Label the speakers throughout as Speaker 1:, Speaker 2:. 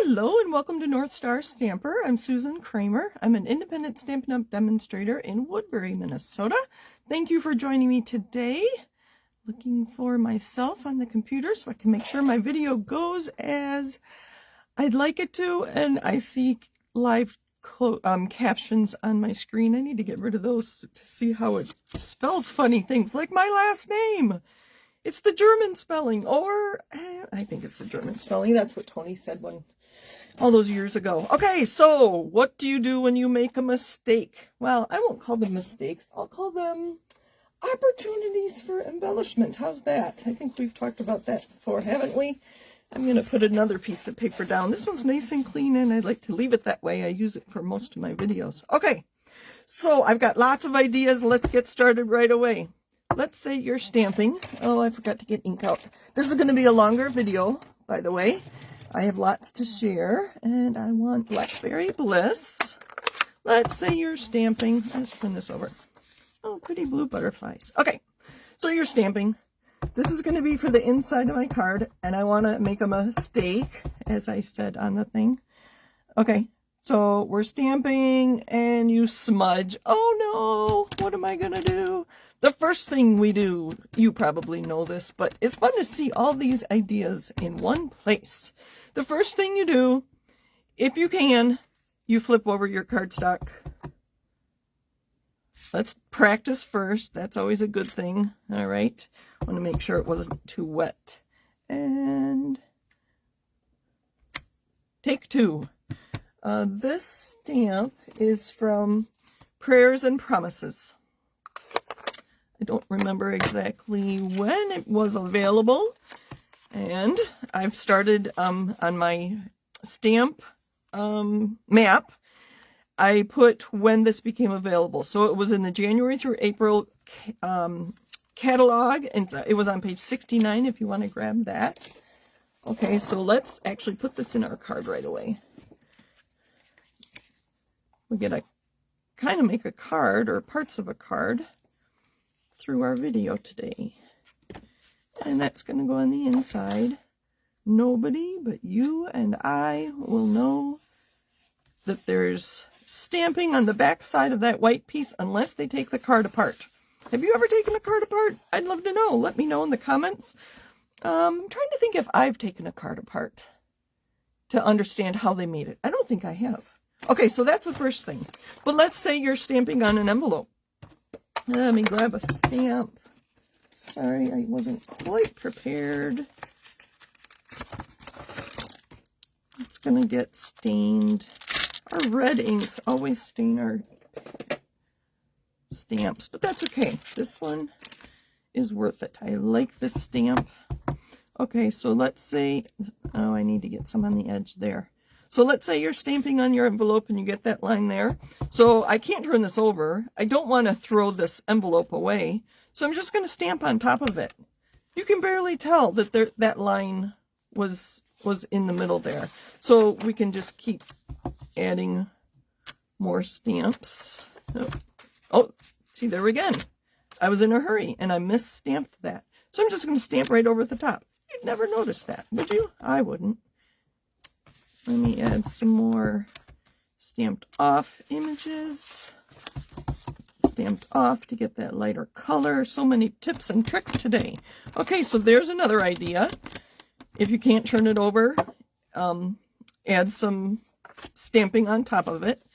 Speaker 1: Hello and welcome to North Star Stamper. I'm Susan Kramer. I'm an independent Stampin' Up! Demonstrator in Woodbury, Minnesota. Thank you for joining me today. Looking for myself on the computer so I can make sure my video goes as I'd like it to, and I see live captions on my screen. I need to get rid of those to see how it spells funny things like my last name. It's the German spelling, or I think it's the German spelling. That's what Tony said all those years ago. Okay, so what do you do when you make a mistake? Well, I won't call them mistakes. I'll call them opportunities for embellishment. How's that? I think we've talked about that before, haven't we? I'm going to put another piece of paper down. This one's nice and clean, and I'd like to leave it that way. I use it for most of my videos. Okay, so I've got lots of ideas. Let's get started right away. Let's say you're stamping. Oh, I forgot to get ink out. This is going to be a longer video, by the way. I have lots to share, and I want Blackberry Bliss. Let's say you're stamping. Let's turn this over. Oh, pretty blue butterflies. Okay, so you're stamping. This is going to be for the inside of my card, and I want to make a mistake, as I said on the thing. Okay, so we're stamping, and you smudge. Oh no, what am I going to do? The first thing we do, you probably know this, but it's fun to see all these ideas in one place. The first thing you do, if you can, you flip over your cardstock. Let's practice first. That's always a good thing. All right. I want to make sure it wasn't too wet. And take two. This stamp is from Prayers and Promises. I don't remember exactly when it was available, and I've started on my stamp map. I put when this became available, so it was in the January through April catalog, and it was on page 69 if you want to grab that. Okay, so let's actually put this in our card right away. We get to kind of make a card, or parts of a card, through our video today, and that's going to go on the inside. Nobody but you and I will know that there's stamping on the back side of that white piece unless they take the card apart. Have you ever taken a card apart? I'd love to know. Let me know in the comments. I'm trying to think if I've taken a card apart to understand how they made it. I don't think I have. Okay, so that's the first thing. But let's say you're stamping on an envelope. Let me grab a stamp. Sorry, I wasn't quite prepared. It's going to get stained. Our red inks always stain our stamps, but that's okay. This one is worth it. I like this stamp. Okay, so let's say, oh, I need to get some on the edge there. So let's say you're stamping on your envelope and you get that line there. So I can't turn this over. I don't want to throw this envelope away. So I'm just going to stamp on top of it. You can barely tell that that line was in the middle there. So we can just keep adding more stamps. Oh, see there again. I was in a hurry and I misstamped that. So I'm just going to stamp right over the top. You'd never notice that, would you? I wouldn't. Let me add some more stamped off images. Stamped off to get that lighter color. So many tips and tricks today. Okay, so there's another idea. If you can't turn it over, add some stamping on top of it.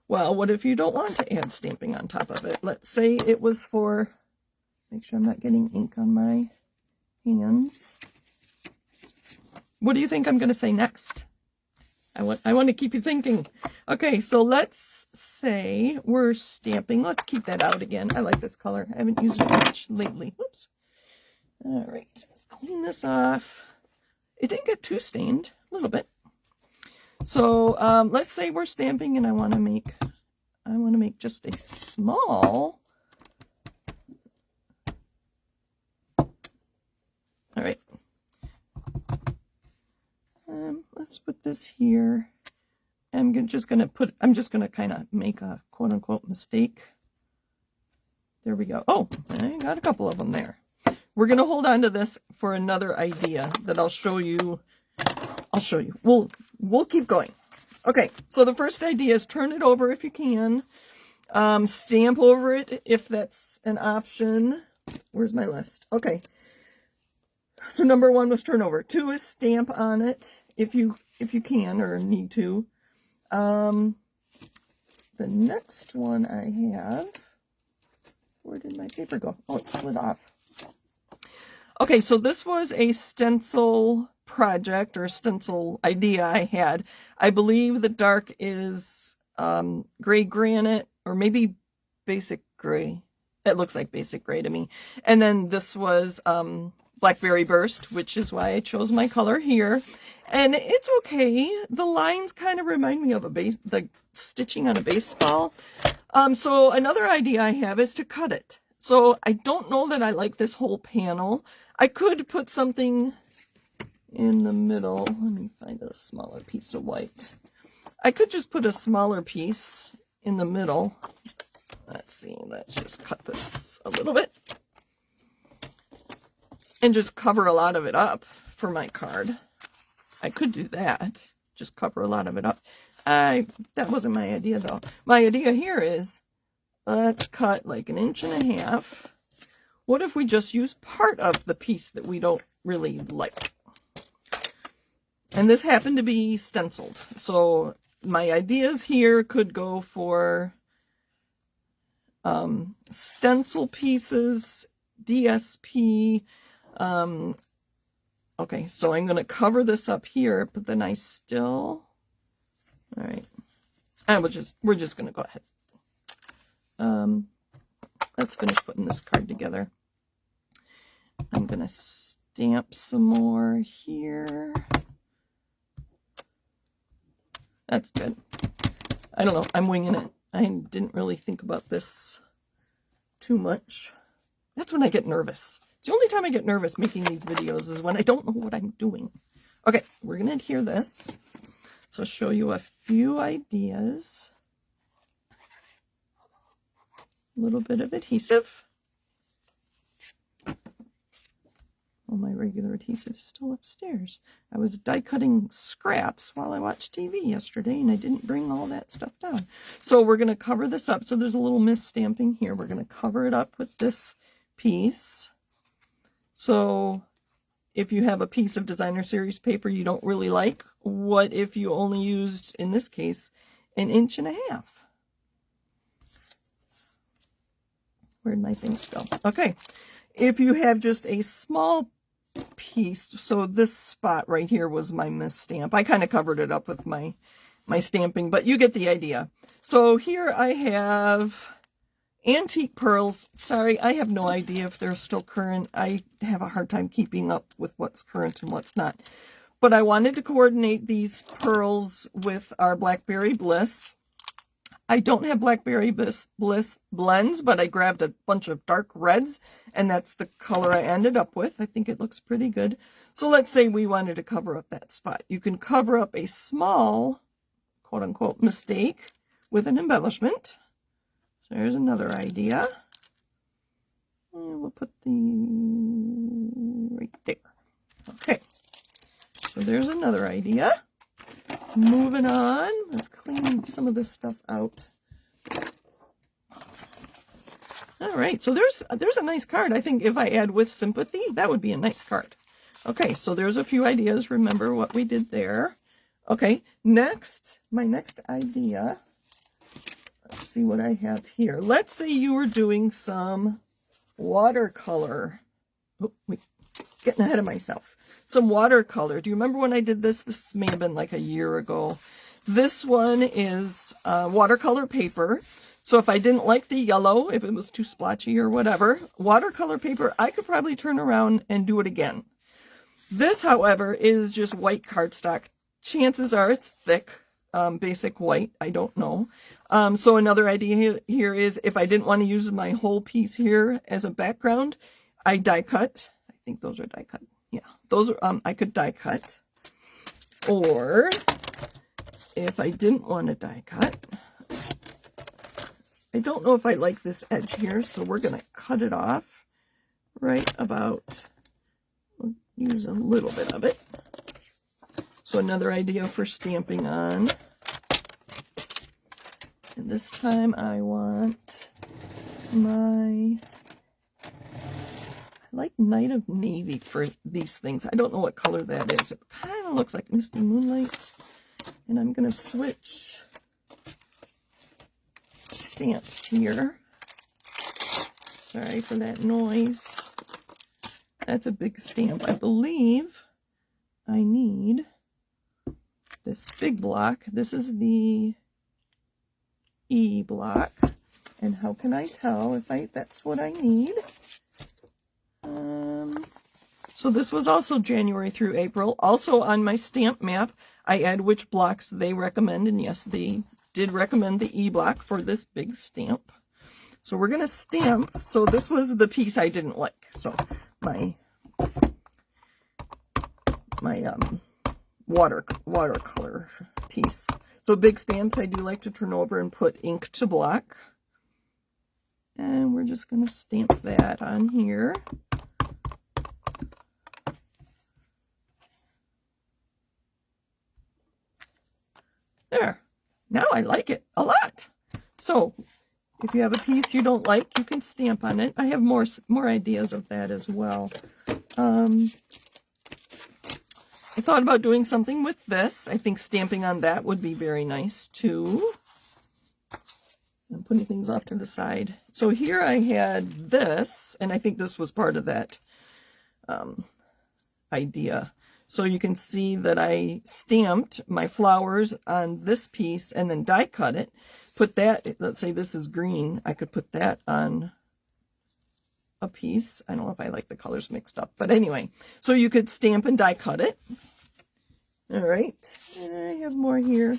Speaker 1: Well, what if you don't want to add stamping on top of it? Let's say it was for, make sure I'm not getting ink on my hands. What do you think I'm going to say next? I want to keep you thinking. Okay, so let's say we're stamping. Let's keep that out again. I like this color. I haven't used it much lately. Whoops. All right, let's clean this off. It didn't get too stained, a little bit. So let's say we're stamping, and I want to make just a small. All right. Let's put this here. I'm just going to kind of make a quote-unquote mistake. There we go. Oh, I got a couple of them there. We're going to hold on to this for another idea that I'll show you. We'll we'll keep going. Okay, so the first idea is turn it over if you can. Stamp over it if that's an option. Where's my list? Okay. So number 1 was turn over. 2 is stamp on it if you can or need to. The next one I have, where did my paper go? Oh, it slid off. Okay, so this was a stencil project or stencil idea I had. I believe the dark is gray granite or maybe basic gray. It looks like basic gray to me. And then this was Blackberry Burst, which is why I chose my color here. And it's okay. The lines kind of remind me of the stitching on a baseball. So another idea I have is to cut it. So I don't know that I like this whole panel. I could put something in the middle. Let me find a smaller piece of white. I could just put a smaller piece in the middle. Let's see, let's just cut this a little bit. And just cover a lot of it up for my card. I could do that. Just cover a lot of it up. That wasn't my idea though. My idea here is, let's cut like 1.5 inches. What if we just use part of the piece that we don't really like? And this happened to be stenciled. So my ideas here could go for stencil pieces, DSP. Okay, so I'm going to cover this up here, but then I still, all right, and we're just going to go ahead. Let's finish putting this card together. I'm going to stamp some more here. That's good. I don't know. I'm winging it. I didn't really think about this too much. That's when I get nervous. It's the only time I get nervous making these videos is when I don't know what I'm doing. Okay, we're going to adhere this. So I'll show you a few ideas. A little bit of adhesive. Oh, my regular adhesive is still upstairs. I was die cutting scraps while I watched TV yesterday, and I didn't bring all that stuff down. So we're going to cover this up. So there's a little misstamping here. We're going to cover it up with this piece. So if you have a piece of designer series paper you don't really like, what if you only used, in this case, 1.5 inches? Where'd my things go? Okay. If you have just a small piece, so this spot right here was my misstamp. I kind of covered it up with my stamping, but you get the idea. So here I have antique pearls. Sorry, I have no idea if they're still current. I have a hard time keeping up with what's current and what's not. But I wanted to coordinate these pearls with our Blackberry Bliss. I don't have Blackberry Bliss blends, but I grabbed a bunch of dark reds, and that's the color I ended up with. I think it looks pretty good. So let's say we wanted to cover up that spot. You can cover up a small, quote-unquote, mistake with an embellishment. So there's another idea. And we'll put the right there. Okay. So there's another idea. Moving on, let's clean some of this stuff out. All right, so there's a nice card. I think if I add with sympathy, that would be a nice card. Okay, so there's a few ideas. Remember what we did there. Okay, next, my next idea. Let's see what I have here. Let's say you were doing some watercolor. Oh, wait, getting ahead of myself. Some watercolor. Do you remember when I did this? This may have been like a year ago. This one is watercolor paper. So if I didn't like the yellow, if it was too splotchy or whatever, watercolor paper, I could probably turn around and do it again. This, however, is just white cardstock. Chances are it's thick, basic white. I don't know. So another idea here is if I didn't want to use my whole piece here as a background, I die cut. I think those are die cut. Yeah, those are, I could die cut. Or if I didn't want to die cut, I don't know if I like this edge here, so we're going to cut it off right about, we'll use a little bit of it. So another idea for stamping on. And this time I want I like Night of Navy for these things. I don't know what color that is. It kind of looks like Misty Moonlight. And I'm going to switch stamps here. Sorry for that noise. That's a big stamp. I believe I need this big block. This is the E block. And how can I tell if that's what I need? So this was also January through April. Also on my stamp map, I add which blocks they recommend. And yes, they did recommend the E block for this big stamp. So we're going to stamp. So this was the piece I didn't like. So my watercolor piece. So big stamps I do like to turn over and put ink to block. And we're just going to stamp that on here. There. Now I like it a lot. So if you have a piece you don't like, you can stamp on it. I have more ideas of that as well. I thought about doing something with this. I think stamping on that would be very nice too. I'm putting things off to the side. So here I had this, and I think this was part of that idea. So you can see that I stamped my flowers on this piece and then die cut it. Put that, let's say this is green, I could put that on a piece. I don't know if I like the colors mixed up, but anyway. So you could stamp and die cut it. All right, and I have more here.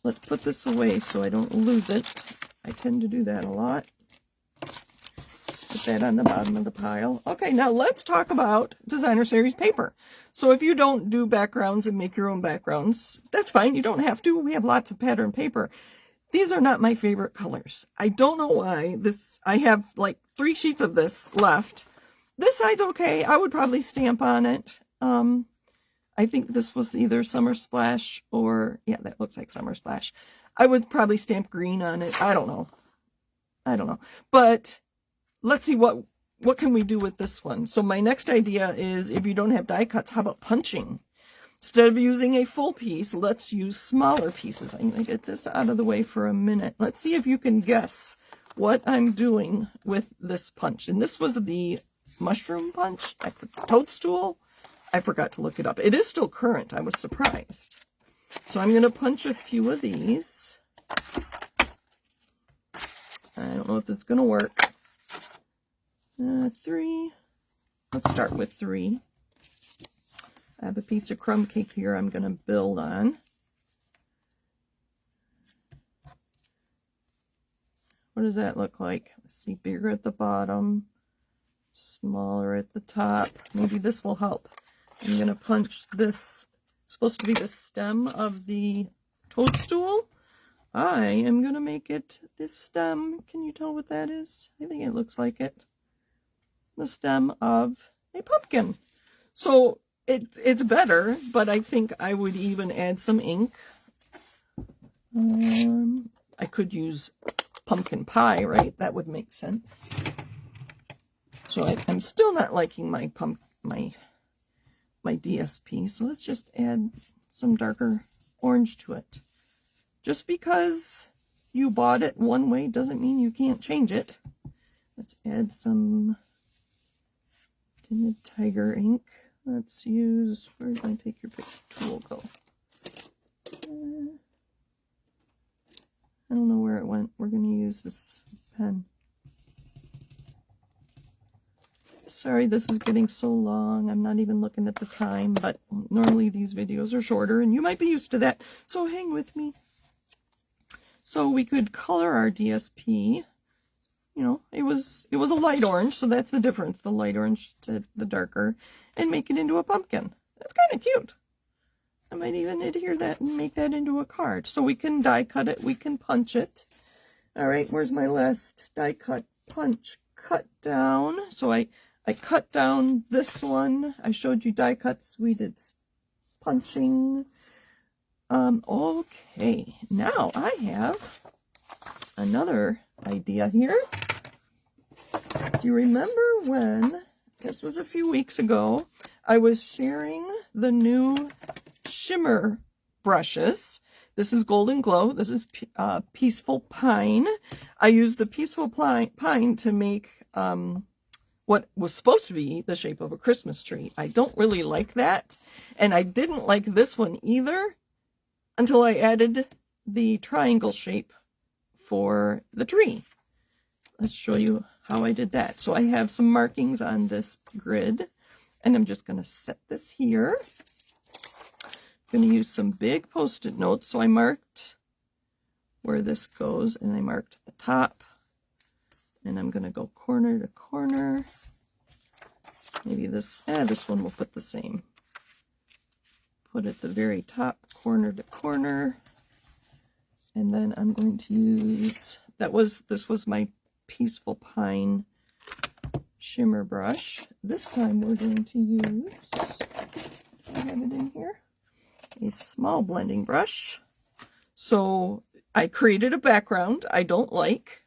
Speaker 1: Let's put this away so I don't lose it. I tend to do that a lot. Just put that on the bottom of the pile. Okay, now let's talk about designer series paper. So if you don't do backgrounds and make your own backgrounds, that's fine. You don't have to. We have lots of pattern paper. These are not my favorite colors. I don't know why. I have like 3 sheets of this left. This side's okay. I would probably stamp on it. I think this was either Summer Splash or, yeah, that looks like Summer Splash. I would probably stamp green on it. I don't know. But let's see what can we do with this one. So my next idea is, if you don't have die cuts, how about punching? Instead of using a full piece, let's use smaller pieces. I'm going to get this out of the way for a minute. Let's see if you can guess what I'm doing with this punch. And this was the mushroom punch, toadstool. I forgot to look it up. It is still current. I was surprised. So I'm going to punch a few of these. I don't know if this is going to work. 3. Let's start with 3. I have a piece of crumb cake here I'm going to build on. What does that look like? Let's see, bigger at the bottom, smaller at the top. Maybe this will help. I'm going to punch this. It's supposed to be the stem of the toadstool. I am going to make it this stem. Can you tell what that is? I think it looks like it. The stem of a pumpkin. So it's better, but I think I would even add some ink. I could use pumpkin pie, right? That would make sense. So I'm still not liking my DSP, so let's just add some darker orange to it. Just because you bought it one way doesn't mean you can't change it. Let's add some tinted tiger ink. Let's use, where's my take your pick tool go? I don't know where it went. We're going to use this pen. Sorry, this is getting so long. I'm not even looking at the time, but normally these videos are shorter, and you might be used to that, so hang with me. So we could color our DSP. You know, it was a light orange, so that's the difference, the light orange to the darker, and make it into a pumpkin. That's kind of cute. I might even adhere that and make that into a card. So we can die cut it, we can punch it. All right, where's my last die cut punch? Cut down. So I cut down this one. I showed you die cuts. We did punching. Okay, now I have another idea here. Do you remember when, this was a few weeks ago, I was sharing the new shimmer brushes. This is Golden Glow. This is Peaceful Pine. I used the Peaceful Pine to make what was supposed to be the shape of a Christmas tree. I don't really like that, and I didn't like this one either until I added the triangle shape for the tree. Let's show you how I did that. So I have some markings on this grid, and I'm just going to set this here. I'm going to use some big Post-it notes. So I marked where this goes, and I marked the top, and I'm going to go corner to corner. Maybe this one will put the same. Put at the very top, corner to corner, and then I'm going to use, this was my Peaceful Pine shimmer brush. This time we're going to use, I have it in here, a small blending brush. So I created a background I don't like.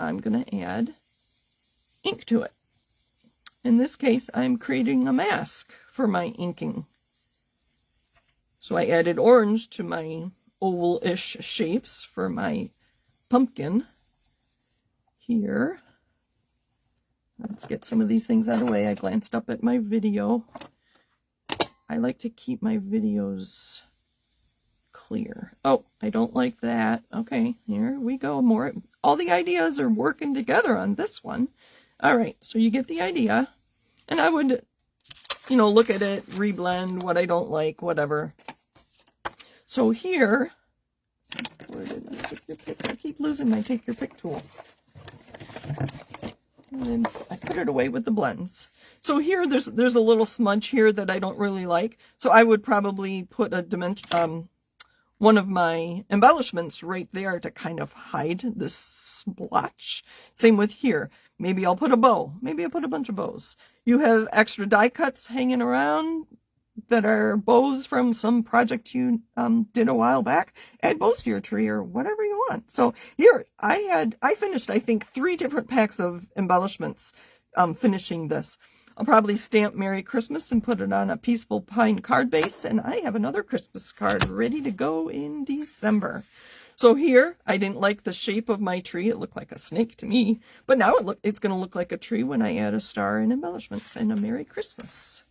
Speaker 1: I'm going to add ink to it. In this case, I'm creating a mask for my inking. So I added orange to my oval-ish shapes for my pumpkin here. Let's get some of these things out of the way. I glanced up at my video. I like to keep my videos clear. Oh, I don't like that. Okay, here we go. More. All the ideas are working together on this one. All right, so you get the idea. And I would, look at it, reblend what I don't like, whatever. So here, where did I take your pick? I keep losing my take your pick tool. And I put it away with the blends. So here, there's a little smudge here that I don't really like. So I would probably put a dimension, one of my embellishments right there to kind of hide this splotch. Same with here. Maybe I'll put a bow. Maybe I'll put a bunch of bows. You have extra die cuts hanging around that are bows from some project you did a while back. Add bows to your tree or whatever you want. So here, I finished, I think, 3 different packs of embellishments finishing this. I'll probably stamp Merry Christmas and put it on a Peaceful Pine card base, and I have another Christmas card ready to go in December. So here, I didn't like the shape of my tree. It looked like a snake to me, but now it's going to look like a tree when I add a star and embellishments and a Merry Christmas.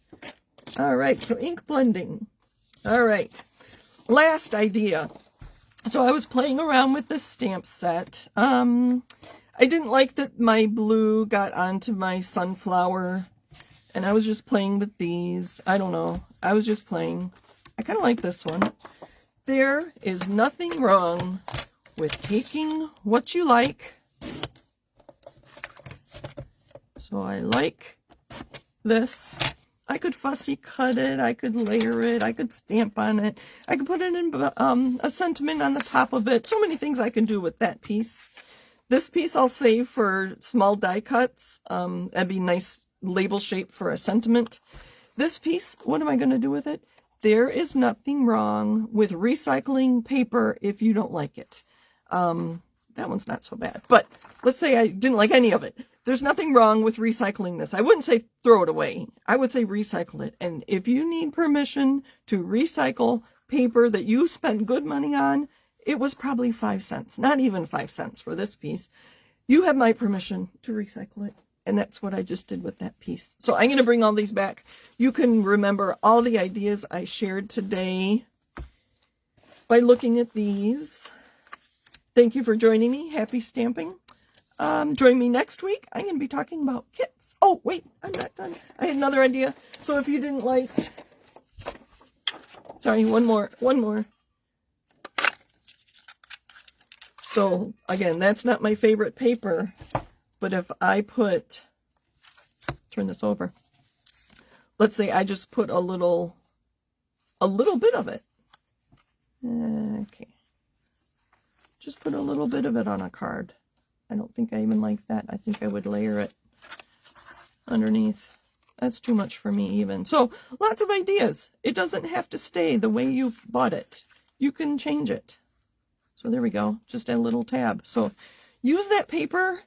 Speaker 1: All right, so ink blending. All right, last idea. So I was playing around with this stamp set. I didn't like that my blue got onto my sunflower, and I was just playing with these. I don't know. I was just playing. I kind of like this one. There is nothing wrong with taking what you like. So I like this. I could fussy cut it. I could layer it. I could stamp on it. I could put it in a sentiment on the top of it. So many things I can do with that piece. This piece I'll save for small die cuts. That'd be nice label shape for a sentiment. This piece, what am I going to do with it? There is nothing wrong with recycling paper if you don't like it. That one's not so bad. But let's say I didn't like any of it. There's nothing wrong with recycling this. I wouldn't say throw it away. I would say recycle it. And if you need permission to recycle paper that you spent good money on, it was probably 5 cents. Not even 5 cents for this piece. You have my permission to recycle it. And that's what I just did with that piece. So I'm going to bring all these back. You can remember all the ideas I shared today by looking at these. Thank you for joining me. Happy stamping. Join me next week. I'm going to be talking about kits. Oh, wait, I'm not done. I had another idea. So if you didn't like... Sorry, one more. So, again, that's not my favorite paper. But if I put, turn this over, let's say I just put a little bit of it. Okay. Just put a little bit of it on a card. I don't think I even like that. I think I would layer it underneath. That's too much for me even. So lots of ideas. It doesn't have to stay the way you bought it. You can change it. So there we go. Just a little tab. So use that paper.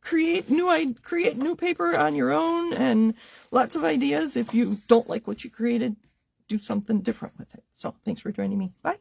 Speaker 1: Create new paper on your own, and lots of ideas. If you don't like what you created, do something different with it. So thanks for joining me. Bye.